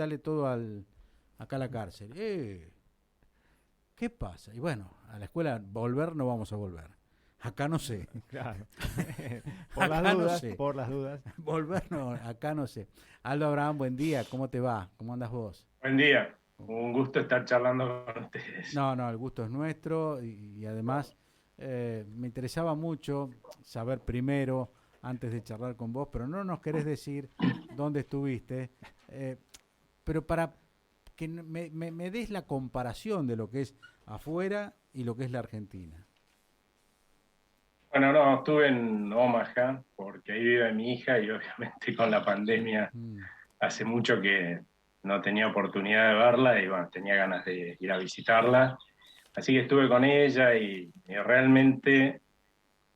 dale todo acá a la cárcel. ¿Qué pasa? Y bueno, a la escuela volver no vamos a volver. Acá no sé. Claro. Por las Acá no dudas, sé. por las dudas. Volver no, acá no sé. Aldo Abraham, buen día. ¿Cómo te va? ¿Cómo andas vos? Buen día, un gusto estar charlando con ustedes. No, no, el gusto es nuestro y además me interesaba mucho saber primero, antes de charlar con vos, pero no nos querés decir dónde estuviste, eh, pero para que me des la comparación de lo que es afuera y lo que es la Argentina. Bueno, no, estuve en Omaha porque ahí vive mi hija y obviamente con la pandemia Mm, hace mucho que no tenía oportunidad de verla y bueno, tenía ganas de ir a visitarla. Así que estuve con ella y realmente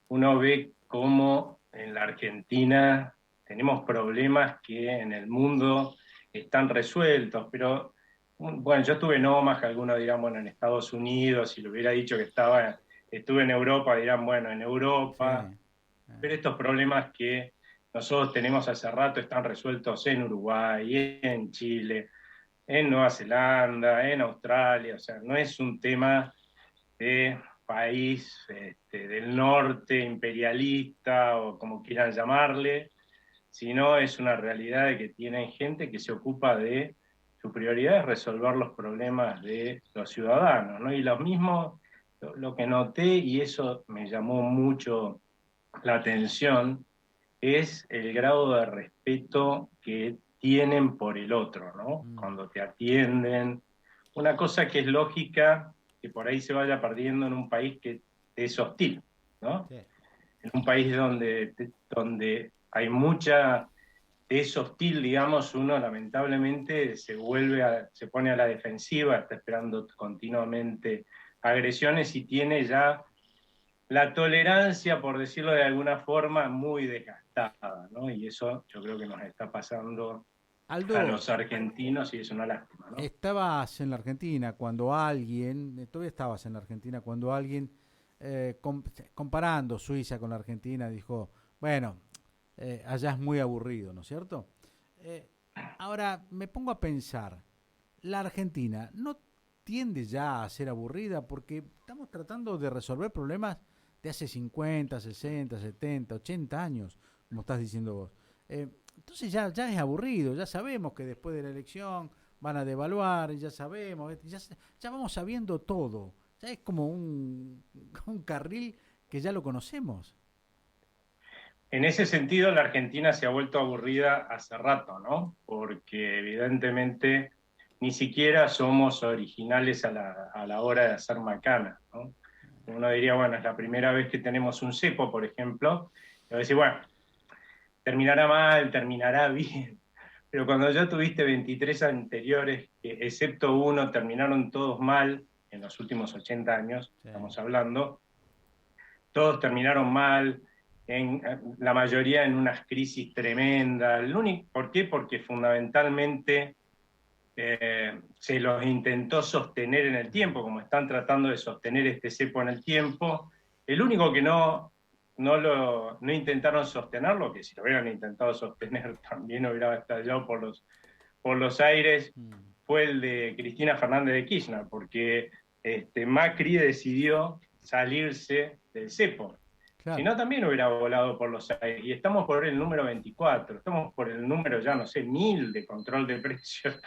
uno ve cómo en la Argentina tenemos problemas que en el mundo están resueltos, pero bueno, yo estuve en Omaha, algunos dirán, bueno, en Estados Unidos, si le hubiera dicho que estuve en Europa, dirán, bueno, en sí, Europa, pero estos problemas que nosotros tenemos hace rato están resueltos en Uruguay, en Chile, en Nueva Zelanda, en Australia, o sea, no es un tema de país del norte imperialista o como quieran llamarle, sino es una realidad de que tienen gente que se ocupa de, su prioridad es resolver los problemas de los ciudadanos, ¿no? Y lo mismo, lo que noté, y eso me llamó mucho la atención, es el grado de respeto que tienen por el otro, ¿no? mm, Cuando te atienden, una cosa que es lógica, que por ahí se vaya perdiendo en un país que es hostil, ¿no? sí. En un país donde hay mucha, es hostil, digamos, uno lamentablemente se pone a la defensiva, está esperando continuamente agresiones y tiene ya la tolerancia, por decirlo de alguna forma, muy desgastada, ¿no? Y eso yo creo que nos está pasando a Aldo, los argentinos y es una lástima, ¿no? estabas en la Argentina cuando alguien, todavía estabas en la Argentina cuando alguien, comparando Suiza con la Argentina, dijo, bueno, allá es muy aburrido, ¿no es cierto? Eh, Ahora me pongo a pensar, la Argentina no tiende ya a ser aburrida porque estamos tratando de resolver problemas de hace 50, 60, 70, 80 años, como estás diciendo vos. Entonces ya es aburrido, ya sabemos que después de la elección van a devaluar, ya sabemos, ya vamos sabiendo todo, ya es como un carril que ya lo conocemos. En ese sentido, la Argentina se ha vuelto aburrida hace rato, ¿no? Porque evidentemente ni siquiera somos originales a la hora de hacer macana, ¿no? Uno diría, bueno, es la primera vez que tenemos un cepo, por ejemplo, y va a decir, bueno, terminará mal, terminará bien, pero cuando ya tuviste 23 anteriores, que excepto uno, terminaron todos mal, en los últimos 80 años, Sí. estamos hablando, todos terminaron mal, la mayoría en unas crisis tremendas. ¿Por qué? Porque fundamentalmente se los intentó sostener en el tiempo, como están tratando de sostener este cepo en el tiempo. El único que no intentaron sostenerlo, que si lo hubieran intentado sostener también hubiera estallado por los aires, Mm, fue el de Cristina Fernández de Kirchner, porque Macri decidió salirse del cepo. Si claro. no, también hubiera volado por los aires. Y estamos por el número 24, estamos por el número, ya no sé, 1000 de control de precios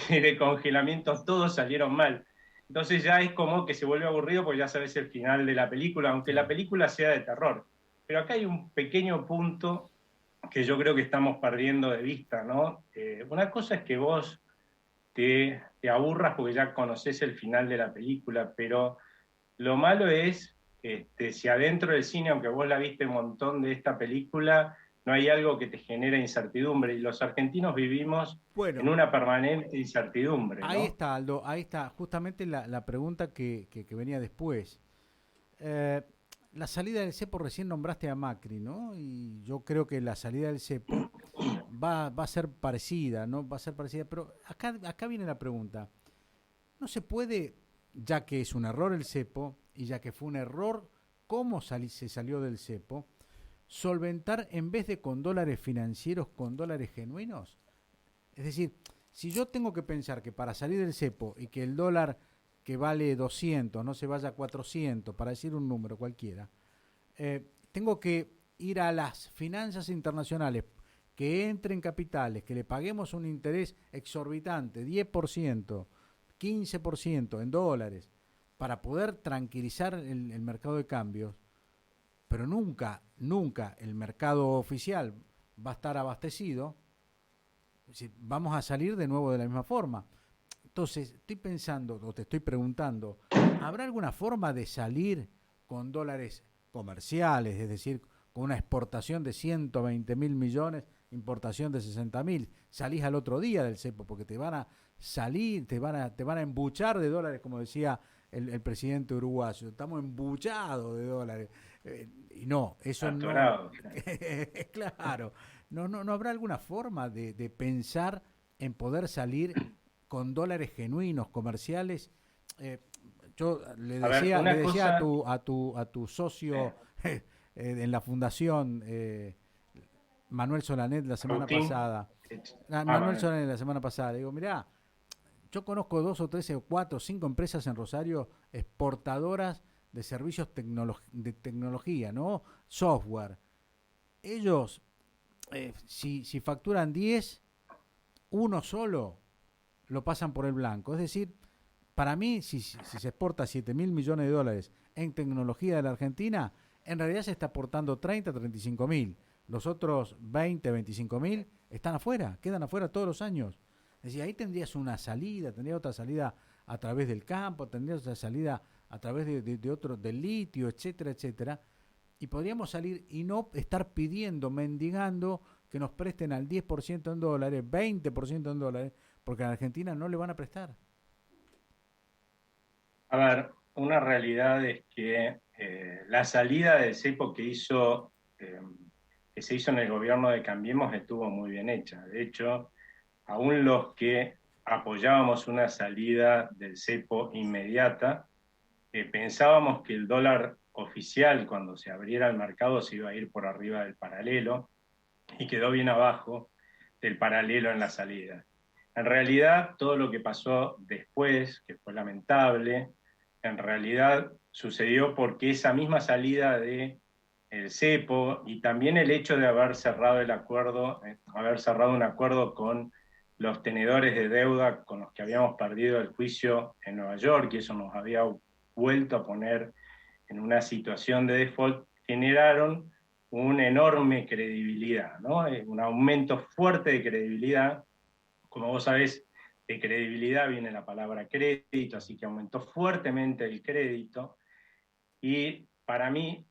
y de congelamiento, todos salieron mal. Entonces ya es como que se vuelve aburrido porque ya sabes el final de la película, aunque Sí. la película sea de terror. Pero acá hay un pequeño punto que yo creo que estamos perdiendo de vista, ¿no? Una cosa es que vos te aburras porque ya conoces el final de la película, pero lo malo es, si adentro del cine, aunque vos la viste un montón de esta película, no hay algo que te genera incertidumbre. Y los argentinos vivimos en Bueno, una permanente incertidumbre, ahí ¿no? está, Aldo, ahí está justamente la pregunta que venía después. Eh, la salida del cepo, recién nombraste a Macri, ¿no? Y yo creo que la salida del cepo va a ser parecida, ¿no? Va a ser parecida, pero acá viene la pregunta. ¿No se puede, ya que es un error el cepo, y ya que fue un error cómo se salió del cepo, solventar en vez de con dólares financieros, con dólares genuinos? Es decir, si yo tengo que pensar que para salir del cepo y que el dólar que vale 200 no se vaya a 400, para decir un número cualquiera, tengo que ir a las finanzas internacionales, que entren capitales, que le paguemos un interés exorbitante, 10%, 15% en dólares, para poder tranquilizar el mercado de cambios, pero nunca, nunca el mercado oficial va a estar abastecido, vamos a salir de nuevo de la misma forma. Entonces, estoy pensando, o te estoy preguntando, ¿habrá alguna forma de salir con dólares comerciales, es decir, con una exportación de 120.000 millones, importación de 60.000? Salís al otro día del cepo, porque te van a salir, te van a embuchar de dólares, como decía el presidente uruguayo. Estamos embuchados de dólares. Y no, eso no. Atorado. Claro, no habrá alguna forma de pensar en poder salir con dólares genuinos, comerciales. Yo A ver, le una decía cosa, a tu socio en la fundación, Manuel Solanet, la semana Agustín. pasada. Manuel Manuel. Solanet la semana pasada. Le digo, mirá, yo conozco 2 o 3 o 4 o 5 empresas en Rosario exportadoras de servicios de tecnología, ¿no? Software. Ellos, si facturan 10, uno solo lo pasan por el blanco. Es decir, para mí, si se exporta 7.000 millones de dólares en tecnología de la Argentina, en realidad se está aportando 35.000. Los otros 25.000 están afuera, quedan afuera todos los años. Es decir, ahí tendrías una salida, tendrías otra salida a través del campo, tendrías otra salida a través de otro, del litio, etcétera, etcétera. Y podríamos salir y no estar pidiendo, mendigando que nos presten al 10% en dólares, 20% en dólares, porque a la Argentina no le van a prestar. A ver, una realidad es que la salida del cepo que se hizo en el gobierno de Cambiemos estuvo muy bien hecha. De hecho, aún los que apoyábamos una salida del cepo inmediata, pensábamos que el dólar oficial, cuando se abriera el mercado, se iba a ir por arriba del paralelo y quedó bien abajo del paralelo en la salida. En realidad, todo lo que pasó después, que fue lamentable, en realidad sucedió porque esa misma salida de el cepo y también el hecho de haber cerrado el acuerdo, haber cerrado un acuerdo con los tenedores de deuda con los que habíamos perdido el juicio en Nueva York, y eso nos había vuelto a poner en una situación de default, generaron una enorme credibilidad, ¿no? Un aumento fuerte de credibilidad. Como vos sabés, de credibilidad viene la palabra crédito, así que aumentó fuertemente el crédito. Y para mí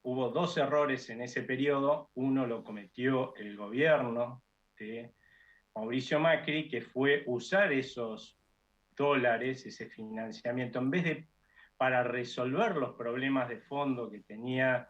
hubo 2 errores en ese periodo. Uno lo cometió el gobierno de Mauricio Macri, que fue usar esos dólares, ese financiamiento, en vez de para resolver los problemas de fondo que tenía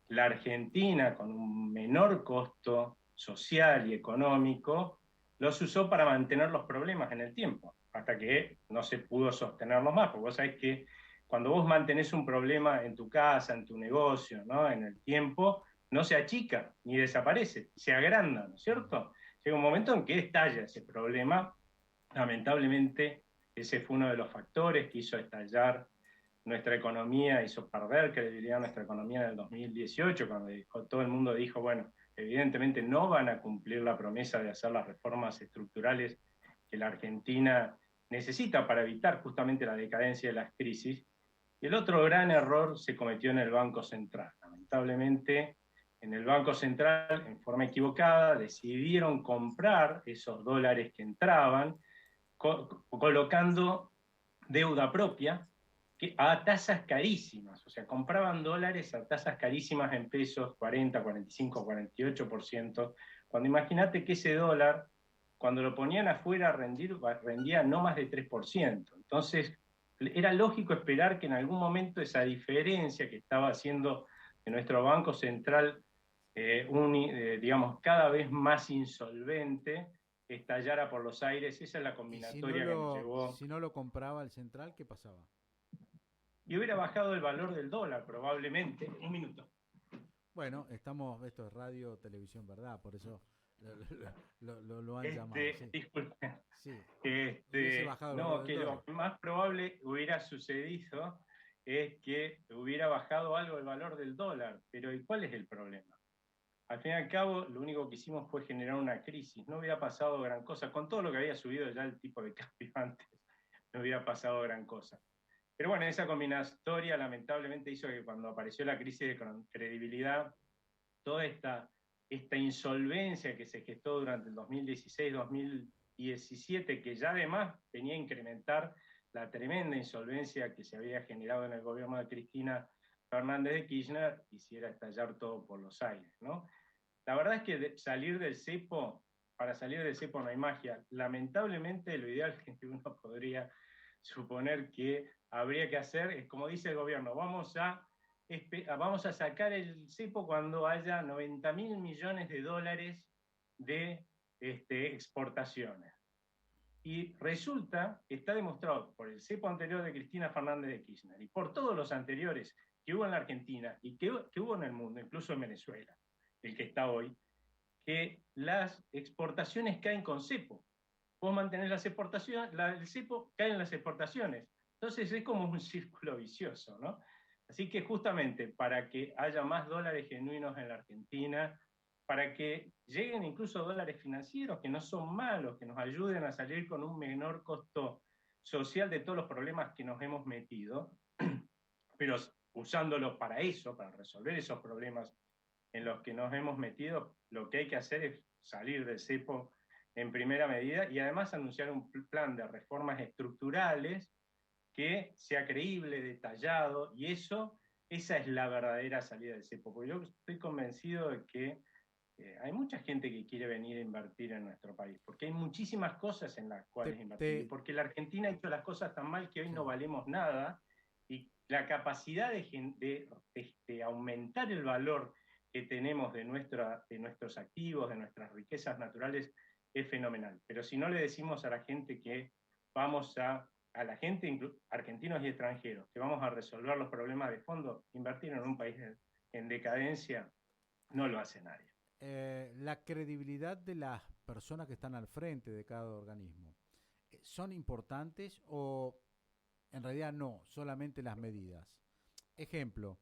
la Argentina con un menor costo social y económico, los usó para mantener los problemas en el tiempo, hasta que no se pudo sostenerlos más, porque vos sabés que cuando vos mantenés un problema en tu casa, en tu negocio, ¿no? En el tiempo, no se achica ni desaparece, se agranda, ¿no es cierto? Llega un momento en que estalla ese problema. Lamentablemente, ese fue uno de los factores que hizo estallar nuestra economía, hizo perder credibilidad a nuestra economía en el 2018, cuando todo el mundo dijo, bueno, evidentemente no van a cumplir la promesa de hacer las reformas estructurales que la Argentina necesita para evitar justamente la decadencia de las crisis. Y el otro gran error se cometió en el Banco Central. Lamentablemente, en el Banco Central, en forma equivocada, decidieron comprar esos dólares que entraban, colocando deuda propia a tasas carísimas, o sea, compraban dólares a tasas carísimas en pesos, 40, 45, 48%, cuando imagínate que ese dólar, cuando lo ponían afuera a rendir, rendía no más de 3%. Entonces, era lógico esperar que en algún momento esa diferencia que estaba haciendo de nuestro Banco Central, digamos, cada vez más insolvente, estallara por los aires. Esa es la Y combinatoria que nos llevó. si no lo compraba el central, ¿qué pasaba? Y hubiera bajado el valor del dólar, probablemente. Un minuto. Bueno, esto es radio, televisión, ¿verdad? Por eso lo han llamado, sí. Disculpe. Sí, hubiese bajado el valor No, del que dólar. lo más probable hubiera sucedido es que hubiera bajado algo el valor del dólar. Pero ¿y cuál es el problema? Al fin y al cabo, lo único que hicimos fue generar una crisis. No hubiera pasado gran cosa. Con todo lo que había subido ya el tipo de cambio antes, no hubiera pasado gran cosa. Pero bueno, esa combinatoria lamentablemente hizo que cuando apareció la crisis de credibilidad, toda esta insolvencia que se gestó durante el 2016-2017, que ya además venía a incrementar la tremenda insolvencia que se había generado en el gobierno de Cristina Fernández de Kirchner, hiciera estallar todo por los aires, ¿no? La verdad es que salir del cepo, para salir del cepo no hay magia. Lamentablemente, lo ideal que uno podría suponer que habría que hacer es, como dice el gobierno, vamos a sacar el cepo cuando haya 90.000 millones de dólares de exportaciones. Y resulta que está demostrado por el cepo anterior de Cristina Fernández de Kirchner y por todos los anteriores que hubo en la Argentina y que hubo en el mundo, incluso en Venezuela, el que está hoy, que las exportaciones caen con cepo. Vos mantenés las exportaciones, el cepo cae en las exportaciones. Entonces es como un círculo vicioso, ¿no? Así que justamente para que haya más dólares genuinos en la Argentina, para que lleguen incluso dólares financieros que no son malos, que nos ayuden a salir con un menor costo social de todos los problemas que nos hemos metido, pero usándolos para eso, para resolver esos problemas en los que nos hemos metido, lo que hay que hacer es salir del cepo en primera medida y además anunciar un plan de reformas estructurales que sea creíble, detallado, y esa es la verdadera salida del cepo, porque yo estoy convencido de que hay mucha gente que quiere venir a invertir en nuestro país, porque hay muchísimas cosas en las Te, cuales invertir, y te- porque la Argentina ha hecho las cosas tan mal que hoy sí. no valemos nada, y la capacidad de aumentar el valor que tenemos de nuestros activos, de nuestras riquezas naturales, es fenomenal. Pero si no le decimos a la gente que vamos a la gente, argentinos y extranjeros, que vamos a resolver los problemas de fondo, invertir en un país en decadencia, no lo hace nadie. La credibilidad de las personas que están al frente de cada organismo, ¿son importantes o en realidad no, solamente las medidas? Ejemplo,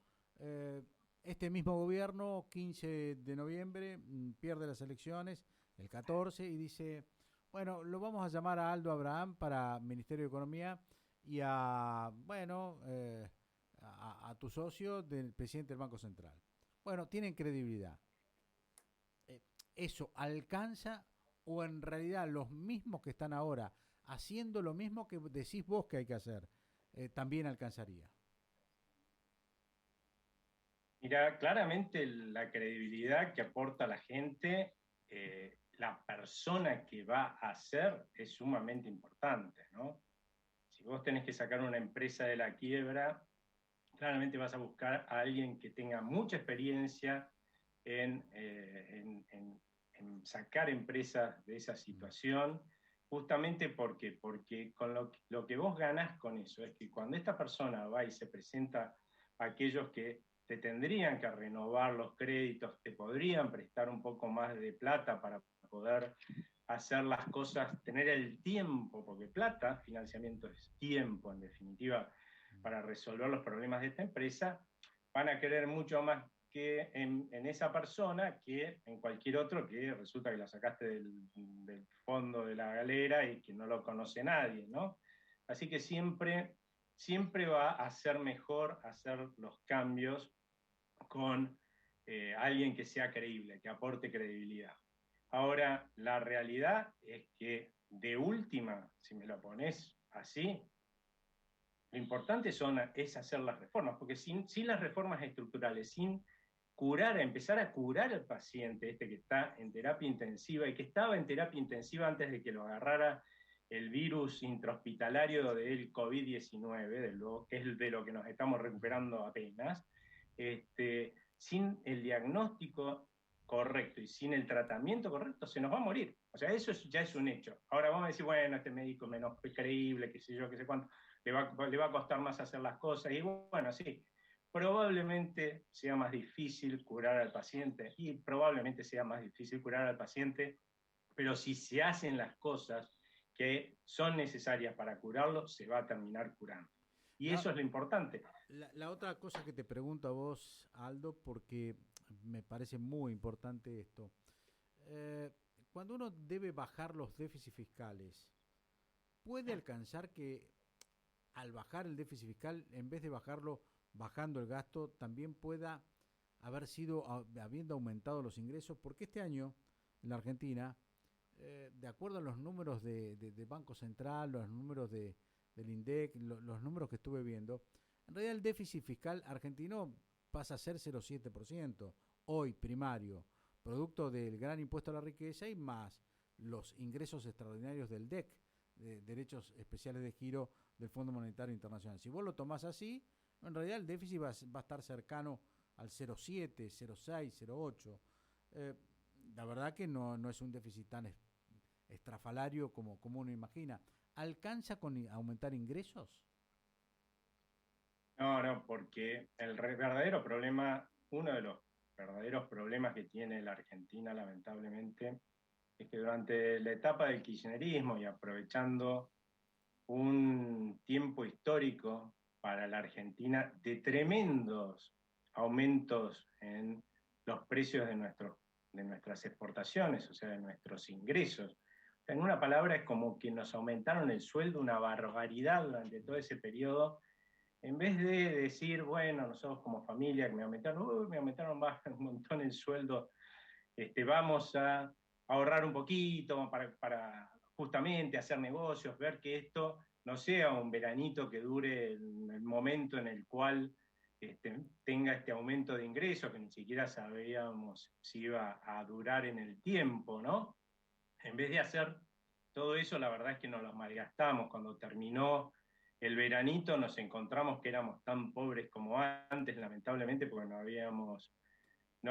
este mismo gobierno, 15 de noviembre, pierde las elecciones, el 14, y dice, bueno, lo vamos a llamar a Aldo Abraham para Ministerio de Economía y a tu socio del presidente del Banco Central. Bueno, tienen credibilidad. Eh, ¿Eso alcanza o en realidad los mismos que están ahora haciendo lo mismo que decís vos que hay que hacer, también alcanzaría? Mira, claramente la credibilidad que aporta la gente, la persona que va a hacer es sumamente importante, ¿no? Si vos tenés que sacar una empresa de la quiebra, claramente vas a buscar a alguien que tenga mucha experiencia en sacar empresas de esa Mm. situación, justamente porque con lo que vos ganás con eso es que cuando esta persona va y se presenta a aquellos que te tendrían que renovar los créditos, te podrían prestar un poco más de plata para poder hacer las cosas, tener el tiempo, porque plata, financiamiento es tiempo en definitiva, para resolver los problemas de esta empresa, van a querer mucho más que en esa persona que en cualquier otro que resulta que la sacaste del fondo de la galera y que no lo conoce nadie, ¿no? Así que siempre va a ser mejor hacer los cambios con alguien que sea creíble, que aporte credibilidad. Ahora, la realidad es que de última, si me lo pones así, lo importante es hacer las reformas, porque sin las reformas estructurales, sin empezar a curar al paciente este que está en terapia intensiva y que estaba en terapia intensiva antes de que lo agarrara el virus intrahospitalario del COVID-19, que es de lo que nos estamos recuperando apenas, sin el diagnóstico correcto y sin el tratamiento correcto, se nos va a morir. O sea, ya es un hecho. Ahora vamos a decir, bueno, este médico menos creíble, qué sé yo, qué sé cuánto, le va a costar más hacer las cosas. Y bueno, sí, probablemente sea más difícil curar al paciente y probablemente sea más difícil curar al paciente, pero si se hacen las cosas que son necesarias para curarlo, se va a terminar curando. Y La, eso es lo importante. la otra cosa que te pregunto a vos, Aldo, porque me parece muy importante esto. Eh, Cuando uno debe bajar los déficits fiscales, ¿puede alcanzar que al bajar el déficit fiscal, en vez de bajarlo bajando el gasto, también pueda haber sido, habiendo aumentado los ingresos? Porque este año, en la Argentina, de acuerdo a los números de Banco Central, los números del INDEC, los números que estuve viendo, en realidad el déficit fiscal argentino pasa a ser 0,7% hoy primario, producto del gran impuesto a la riqueza y más los ingresos extraordinarios del DEC, de derechos especiales de giro del Fondo Monetario Internacional. Si vos lo tomás así, en realidad el déficit va a estar cercano al 0,7, 0,6, 0,8. Eh, la verdad que no es un déficit tan estrafalario como uno imagina. ¿Alcanza con aumentar ingresos? No, no, porque el verdadero problema, uno de los verdaderos problemas que tiene la Argentina, lamentablemente, es que durante la etapa del kirchnerismo y aprovechando un tiempo histórico para la Argentina de tremendos aumentos en los precios de nuestras exportaciones, o sea, de nuestros ingresos. En una palabra, es como que nos aumentaron el sueldo una barbaridad durante todo ese periodo. En vez de decir, bueno, nosotros como familia que me aumentaron un montón el sueldo, vamos a ahorrar un poquito para justamente hacer negocios, ver que esto no sea un veranito que dure el momento en el cual tenga este aumento de ingresos, que ni siquiera sabíamos si iba a durar en el tiempo, ¿no? En vez de hacer todo eso, la verdad es que nos lo malgastamos. Cuando terminó el veranito nos encontramos que éramos tan pobres como antes, lamentablemente, porque no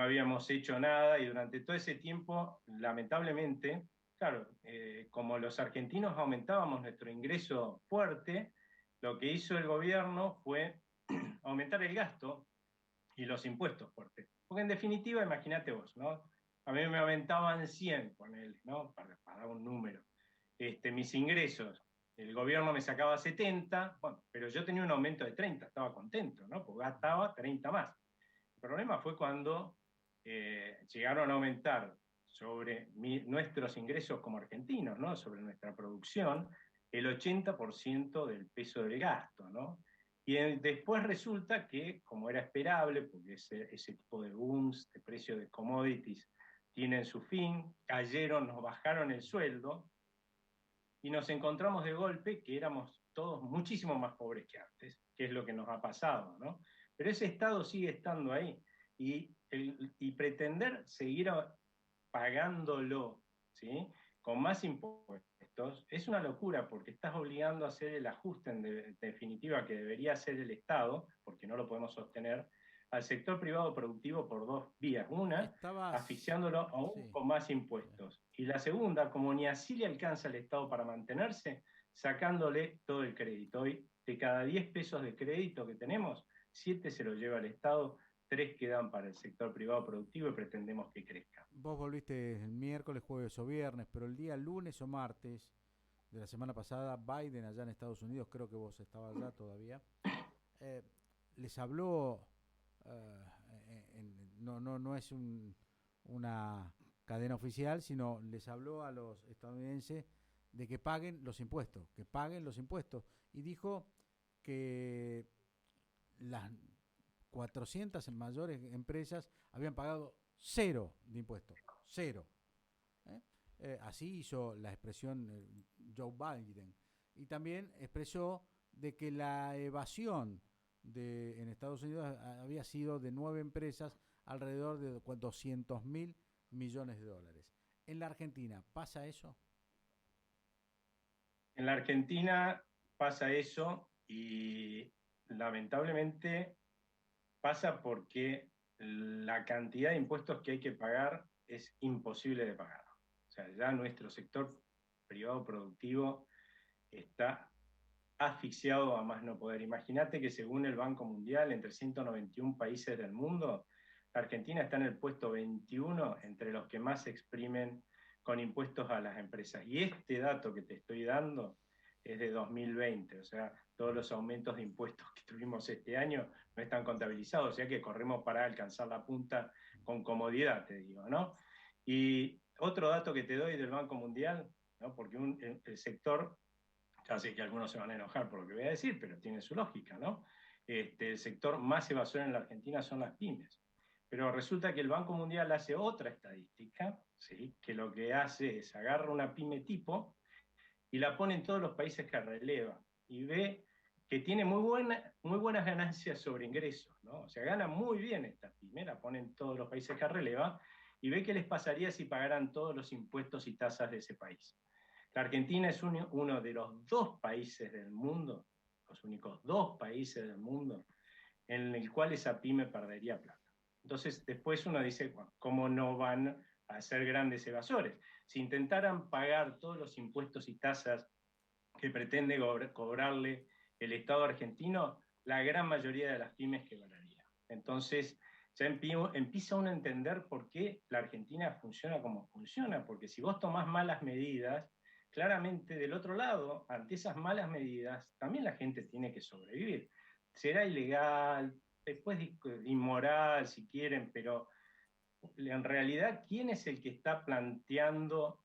habíamos hecho nada y durante todo ese tiempo, lamentablemente, claro, como los argentinos aumentábamos nuestro ingreso fuerte, lo que hizo el gobierno fue aumentar el gasto y los impuestos fuertes. Porque en definitiva, imagínate vos, ¿no? A mí me aumentaban 100, ponele, ¿no? Para dar un número. Mis ingresos, el gobierno me sacaba 70, bueno, pero yo tenía un aumento de 30, estaba contento, ¿no? Porque gastaba 30 más. El problema fue cuando llegaron a aumentar sobre nuestros ingresos como argentinos, ¿no? Sobre nuestra producción, el 80% del peso del gasto, ¿no? Y después resulta que, como era esperable, porque ese tipo de booms de precios de commodities tienen su fin, cayeron, nos bajaron el sueldo y nos encontramos de golpe que éramos todos muchísimo más pobres que antes, que es lo que nos ha pasado, ¿no? Pero ese estado sigue estando ahí y pretender seguir pagándolo, ¿sí? Con más impuestos es una locura porque estás obligando a hacer el ajuste en definitiva que debería hacer el Estado, porque no lo podemos sostener, al sector privado productivo por dos vías. Una, Estabas, asfixiándolo aún sí, con más sí. impuestos. Y la segunda, como ni así le alcanza al Estado para mantenerse, sacándole todo el crédito. Hoy, de cada 10 pesos de crédito que tenemos, 7 se lo lleva el Estado, 3 quedan para el sector privado productivo y pretendemos que crezca. Vos volviste el miércoles, jueves o viernes, pero el día lunes o martes de la semana pasada, Biden allá en Estados Unidos, creo que vos estabas allá todavía, eh, les habló, no es una cadena oficial, sino les habló a los estadounidenses de que paguen los impuestos, y dijo que las 400 mayores empresas habían pagado cero de impuestos, cero. ¿Eh? Así hizo la expresión Joe Biden. Y también expresó de que la evasión en Estados Unidos había sido de 9 empresas alrededor de 200.000 millones de dólares. En la Argentina, ¿pasa eso? En la Argentina pasa eso y lamentablemente pasa porque la cantidad de impuestos que hay que pagar es imposible de pagar. O sea, ya nuestro sector privado productivo está asfixiado a más no poder. Imagínate que según el Banco Mundial, entre 191 países del mundo, la Argentina está en el puesto 21 entre los que más se exprimen con impuestos a las empresas. Y este dato que te estoy dando es de 2020, o sea, todos los aumentos de impuestos que tuvimos este año no están contabilizados, o sea que corremos para alcanzar la punta con comodidad, te digo, ¿no? Y otro dato que te doy del Banco Mundial, ¿no? Porque el sector, ya sé que algunos se van a enojar por lo que voy a decir, pero tiene su lógica, ¿no? El sector más evasor en la Argentina son las pymes. Pero resulta que el Banco Mundial hace otra estadística, ¿sí? Que lo que hace es agarra una pyme tipo y la pone en todos los países que releva y ve que tiene muy buenas ganancias sobre ingresos, ¿no? O sea, gana muy bien esta pyme, la pone en todos los países que releva y ve qué les pasaría si pagaran todos los impuestos y tasas de ese país. La Argentina es uno de los dos países del mundo, los únicos dos países del mundo, en el cual esa pyme perdería plata. Entonces, después uno dice, bueno, ¿cómo no van a ser grandes evasores? Si intentaran pagar todos los impuestos y tasas que pretende cobrarle el Estado argentino, la gran mayoría de las pymes quebraría. Entonces, ya empieza uno a entender por qué la Argentina funciona como funciona, porque si vos tomás malas medidas, claramente del otro lado, ante esas malas medidas, también la gente tiene que sobrevivir. Será ilegal, después inmoral si quieren, pero en realidad, ¿quién es el que está planteando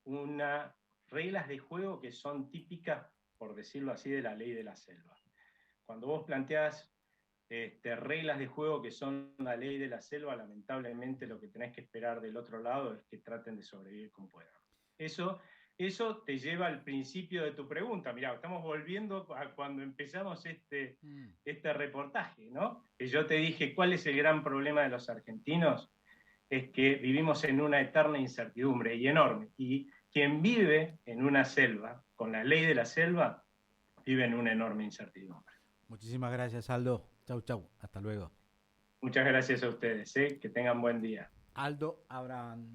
unas reglas de juego que son típicas, por decirlo así, de la ley de la selva? Cuando vos planteás reglas de juego que son la ley de la selva, lamentablemente lo que tenés que esperar del otro lado es que traten de sobrevivir como puedan. Eso te lleva al principio de tu pregunta. Mirá, estamos volviendo a cuando empezamos este reportaje, ¿no? Que yo te dije, ¿cuál es el gran problema de los argentinos? Es que vivimos en una eterna incertidumbre y enorme. Y quien vive en una selva, con la ley de la selva, vive en una enorme incertidumbre. Muchísimas gracias, Aldo. Chau, chau. Hasta luego. Muchas gracias a ustedes, que tengan buen día. Aldo Abraham.